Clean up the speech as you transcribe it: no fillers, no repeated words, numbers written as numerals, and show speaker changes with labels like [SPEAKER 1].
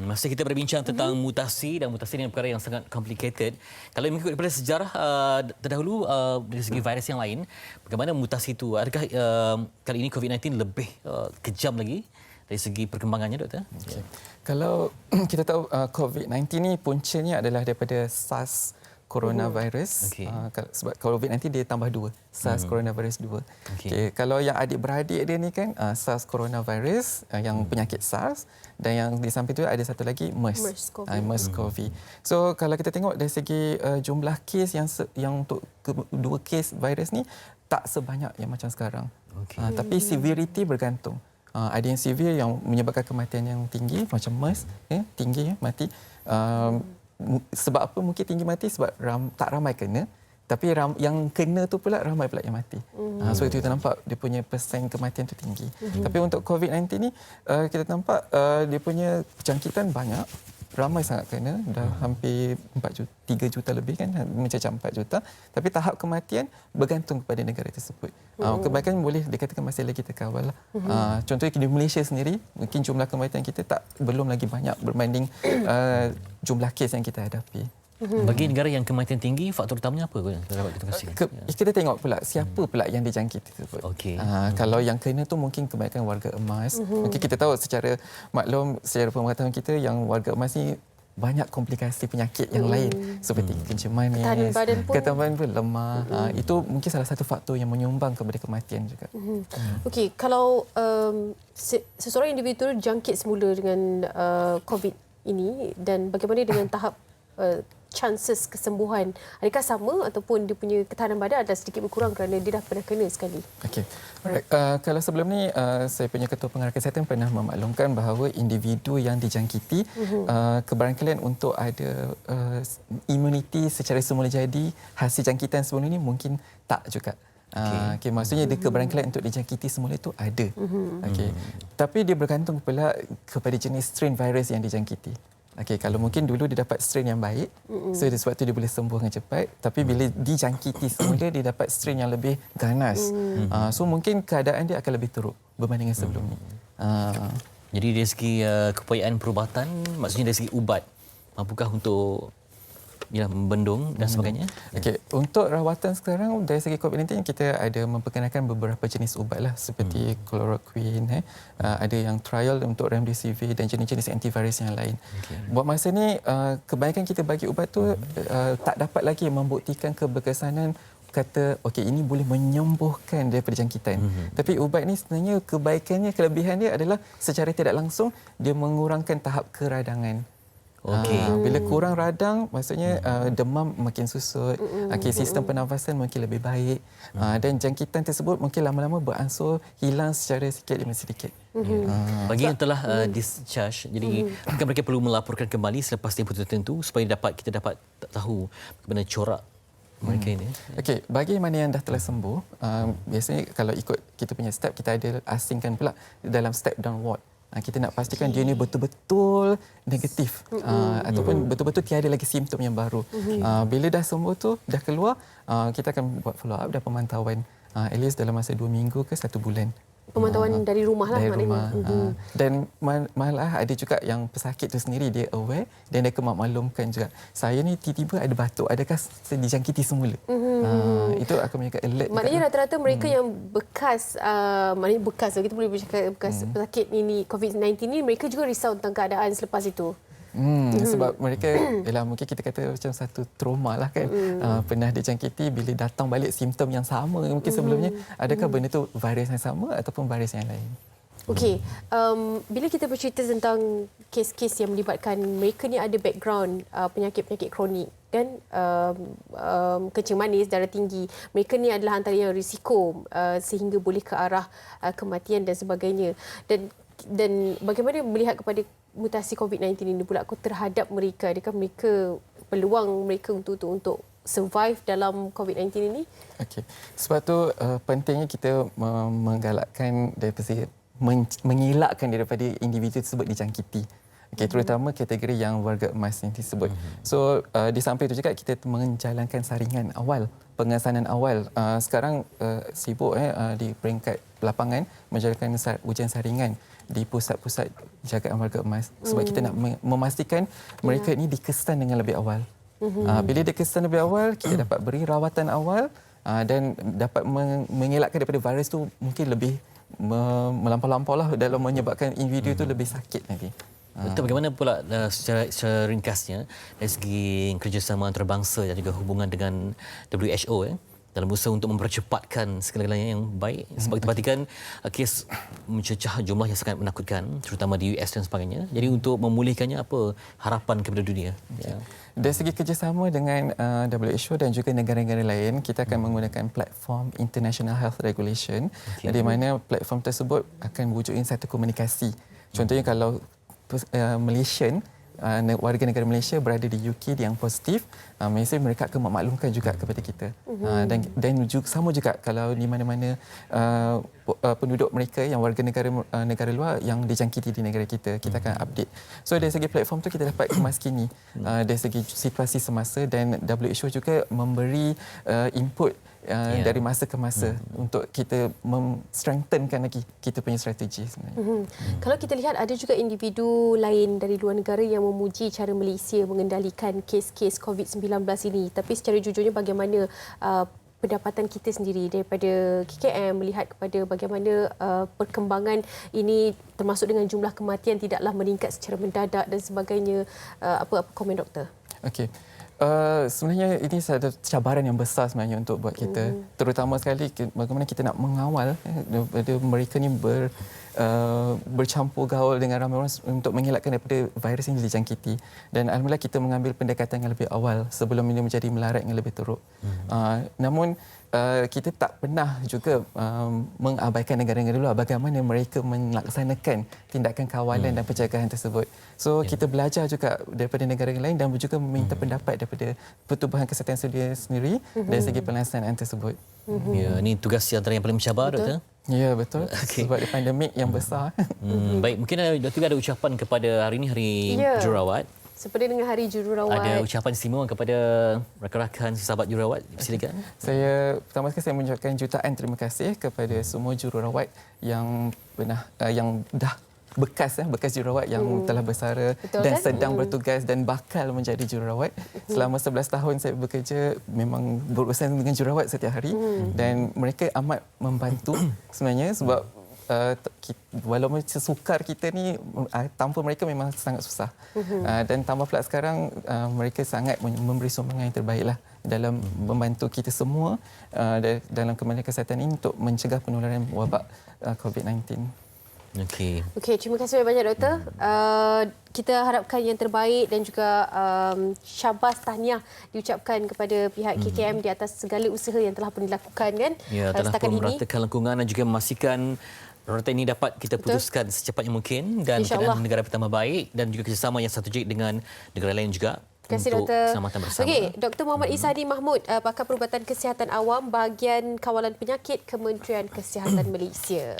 [SPEAKER 1] Masa kita berbincang tentang mutasi dan mutasi ini perkara yang sangat complicated. Kalau mengikut daripada sejarah terdahulu dari segi virus yang lain, bagaimana mutasi itu? Adakah kali ini COVID-19 lebih kejam lagi dari segi perkembangannya, Doktor?
[SPEAKER 2] Okay. Kalau kita tahu COVID-19 ni puncanya adalah daripada SARS coronavirus.
[SPEAKER 1] Okay.
[SPEAKER 2] Sebab COVID-19 dia tambah 2, SARS coronavirus 2. Okay. Kalau yang adik-beradik dia ni kan SARS coronavirus yang penyakit SARS, dan yang di samping tu ada satu lagi MERS-CoV. So kalau kita tengok dari segi jumlah kes yang untuk dua kes virus ni tak sebanyak yang macam sekarang. Tapi severity bergantung. Ada yang severe yang menyebabkan kematian yang tinggi macam MERS, tinggi mati. Sebab apa mungkin tinggi mati? Sebab tak ramai kena, tapi yang kena tu pula ramai pula yang mati. So itu kita nampak dia punya persen kematian tu tinggi. Tapi untuk COVID-19 ni kita nampak dia punya jangkitan banyak, ramai sangat kena, dah hampir 3 juta lebih kan, mencecah 4 juta. Tapi tahap kematian bergantung kepada negara tersebut. Kebaikan boleh dikatakan masih lagi terkawal. Contohnya di Malaysia sendiri, mungkin jumlah kematian kita belum lagi banyak berbanding jumlah kes yang kita hadapi.
[SPEAKER 1] Bagi negara yang kematian tinggi, faktor utamanya apa?
[SPEAKER 2] Kita tengok pula siapa pula yang dijangkiti tersebut. Kalau yang kena tu mungkin kebanyakan warga emas. Mungkin kita tahu secara maklum, secara pengetahuan kita yang warga emas ni banyak komplikasi penyakit yang lain seperti kencing manis, ketahanan badan pun lemah. Itu mungkin salah satu faktor yang menyumbang kepada kematian juga.
[SPEAKER 3] Okey, kalau seseorang individu jangkit semula dengan COVID ini, dan bagaimana dengan tahap chances kesembuhan, adakah sama ataupun dia punya ketahanan badan adalah sedikit berkurang kerana dia dah pernah kena sekali?
[SPEAKER 2] Okey. Kalau sebelum ni saya punya ketua pengarah kesihatan pernah memaklumkan bahawa individu yang dijangkiti kebarangkalian untuk ada imuniti secara semula jadi hasil jangkitan sebelum ini mungkin tak juga. Okay, maksudnya dia kebarangkalian untuk dijangkiti semula itu ada. Tapi dia bergantung pula kepada jenis strain virus yang dijangkiti. Kalau mungkin dulu dia dapat strain yang baik, so sebab tu dia boleh sembuh dengan cepat. Tapi bila dijangkiti semula, dia dapat strain yang lebih ganas. So mungkin keadaan dia akan lebih teruk berbanding dengan sebelum ni.
[SPEAKER 1] Jadi dari segi keupayaan perubatan, maksudnya dari segi ubat, mampukah untuk membendung dan sebagainya?
[SPEAKER 2] Untuk rawatan sekarang dari segi COVID-19 kita ada memperkenalkan beberapa jenis ubat lah, seperti chloroquine, ada yang trial untuk remdesivir dan jenis-jenis antivirus yang lain. Buat masa ni kebanyakan kita bagi ubat tu tak dapat lagi membuktikan keberkesanan kata ini boleh menyembuhkan daripada jangkitan. Tapi ubat ni sebenarnya kebaikannya, kelebihan dia adalah secara tidak langsung dia mengurangkan tahap keradangan. Bila kurang radang, maksudnya demam makin susut, sistem pernafasan mungkin lebih baik, dan jangkitan tersebut mungkin lama-lama beransur hilang secara sikit demi sedikit.
[SPEAKER 1] Bagi yang telah discharge, jadi mungkin mereka perlu melaporkan kembali selepas tempoh tertentu supaya kita dapat tahu bagaimana corak mereka ini.
[SPEAKER 2] Bagi mana yang dah telah sembuh, biasanya kalau ikut kita punya step, kita ada asingkan pula dalam step downward. Kita nak pastikan dia ni betul-betul negatif ataupun betul-betul tiada lagi simptom yang baru. Bila dah sembuh tu, dah keluar, kita akan buat follow up dan pemantauan at least dalam masa 2 minggu ke 1 bulan.
[SPEAKER 3] Pemantauan dari rumah lah
[SPEAKER 2] maknanya. Dan malah ada juga yang pesakit tu sendiri dia aware dan dia maklumkan juga, saya ni tiba-tiba ada batuk, adakah saya dijangkiti semula? Itu akan menjadi alert.
[SPEAKER 3] Maknanya rata-rata mereka yang bekas, maknanya bekas, kita boleh bercakap bekas pesakit ini COVID-19 ni, mereka juga risau tentang keadaan selepas itu.
[SPEAKER 2] Sebab mereka mungkin kita kata macam satu trauma lah kan, pernah dijangkiti, bila datang balik simptom yang sama mungkin sebelumnya, adakah benda tu virus yang sama ataupun virus yang lain?
[SPEAKER 3] Bila kita bercerita tentang kes-kes yang melibatkan mereka ni ada background penyakit-penyakit kronik kan, kencing manis, darah tinggi, mereka ni adalah antara yang risiko sehingga boleh ke arah kematian dan sebagainya. Dan bagaimana melihat kepada mutasi COVID-19 ini pula terhadap mereka? Adakah peluang mereka untuk survive dalam COVID-19 ini?
[SPEAKER 2] Sebab tu pentingnya kita menggalakkan daripada mengelakkan daripada individu tersebut dijangkiti. Terutama kategori yang warga emas yang disebut. So di samping itu juga kita menjalankan saringan awal, pengesanan awal. Sekarang sibuk di peringkat lapangan menjalankan ujian saringan di pusat-pusat jagaan warga emas sebab kita nak memastikan mereka ini dikesan dengan lebih awal. Bila dikesan lebih awal, kita dapat beri rawatan awal dan dapat mengelakkan daripada virus tu mungkin lebih melampau-lampau lah dalam menyebabkan individu itu lebih sakit nanti.
[SPEAKER 1] Betul, bagaimana pula secara ringkasnya dari segi kerjasama antarabangsa dan juga hubungan dengan WHO dalam usaha untuk mempercepatkan segala-galanya yang baik, sebab kita perhatikan kes mencecah jumlah yang sangat menakutkan terutama di US dan sebagainya. Jadi untuk memulihkannya, apa harapan kepada dunia? Ya.
[SPEAKER 2] Dari segi kerjasama dengan WHO dan juga negara-negara lain, kita akan menggunakan platform International Health Regulation, di mana platform tersebut akan wujudin satu komunikasi. Contohnya kalau Malaysian, warga negara Malaysia berada di UK yang positif, Malaysia mereka akan memaklumkan juga kepada kita. Dan juga, sama juga kalau di mana-mana penduduk mereka yang warga negara luar yang dijangkiti di negara kita, kita akan update. So dari segi platform tu kita dapat kemaskini dari segi situasi semasa, dan WHO juga memberi input dari masa ke masa untuk kita strengthenkan lagi kita punya strategi sebenarnya.
[SPEAKER 3] Kalau kita lihat ada juga individu lain dari luar negara yang memuji cara Malaysia mengendalikan kes-kes COVID-19 ini, tapi secara jujurnya bagaimana pendapatan kita sendiri daripada KKM melihat kepada bagaimana perkembangan ini, termasuk dengan jumlah kematian tidaklah meningkat secara mendadak dan sebagainya. Apa komen doktor?
[SPEAKER 2] Okey. Sebenarnya ini satu cabaran yang besar sebenarnya untuk buat kita, terutama sekali bagaimana kita nak mengawal mereka ni bercampur gaul dengan ramai orang untuk mengelakkan daripada virus ini dijangkiti. Dan alhamdulillah kita mengambil pendekatan yang lebih awal sebelum ini menjadi melarat yang lebih teruk. Namun kita tak pernah juga mengabaikan negara-negara luar bagaimana mereka melaksanakan tindakan kawalan dan pencegahan tersebut. So kita belajar juga daripada negara lain dan juga meminta pendapat daripada Pertubuhan Kesihatan Sedunia sendiri dari segi pelaksanaan tersebut.
[SPEAKER 1] Ya, ini tugas antara yang paling mencabar, Doktor.
[SPEAKER 2] Ya, betul. Sebab ada pandemik yang besar.
[SPEAKER 1] Baik, mungkin Doktor ada ucapan kepada hari ini, Hari Jururawat.
[SPEAKER 3] Seperti dengan Hari Jururawat.
[SPEAKER 1] Ada ucapan istimewa kepada rakan-rakan sahabat jururawat? Silakan.
[SPEAKER 2] Pertama sekali saya mengucapkan jutaan terima kasih kepada semua jururawat yang dah bekas jururawat yang telah bersara dan sedang bertugas dan bakal menjadi jururawat. Selama 11 tahun saya bekerja memang berurusan dengan jururawat setiap hari, dan mereka amat membantu sebenarnya sebab walaupun sesukar kita ni, tanpa mereka memang sangat susah. Dan tambah pula sekarang mereka sangat memberi sumbangan yang terbaiklah dalam membantu kita semua dalam Kementerian Kesihatan ini untuk mencegah penularan wabak COVID-19.
[SPEAKER 3] Okey, terima kasih banyak doktor. Kita harapkan yang terbaik dan juga syabas tahniah diucapkan kepada pihak KKM di atas segala usaha yang telah pun dilakukan kan.
[SPEAKER 1] Ya, telah pun meratakan lingkungan dan juga memastikan rawatan ini dapat kita putuskan secepatnya mungkin dan berkenaan negara pertama baik dan juga kerjasama yang strategik dengan negara lain juga.
[SPEAKER 3] Terima kasih,
[SPEAKER 1] untuk
[SPEAKER 3] Doktor.
[SPEAKER 1] keselamatan bersama.
[SPEAKER 3] Okey, Dr. Muhammad Ishadi Mahmud, Pakar Perubatan Kesihatan Awam, Bahagian Kawalan Penyakit, Kementerian Kesihatan Malaysia.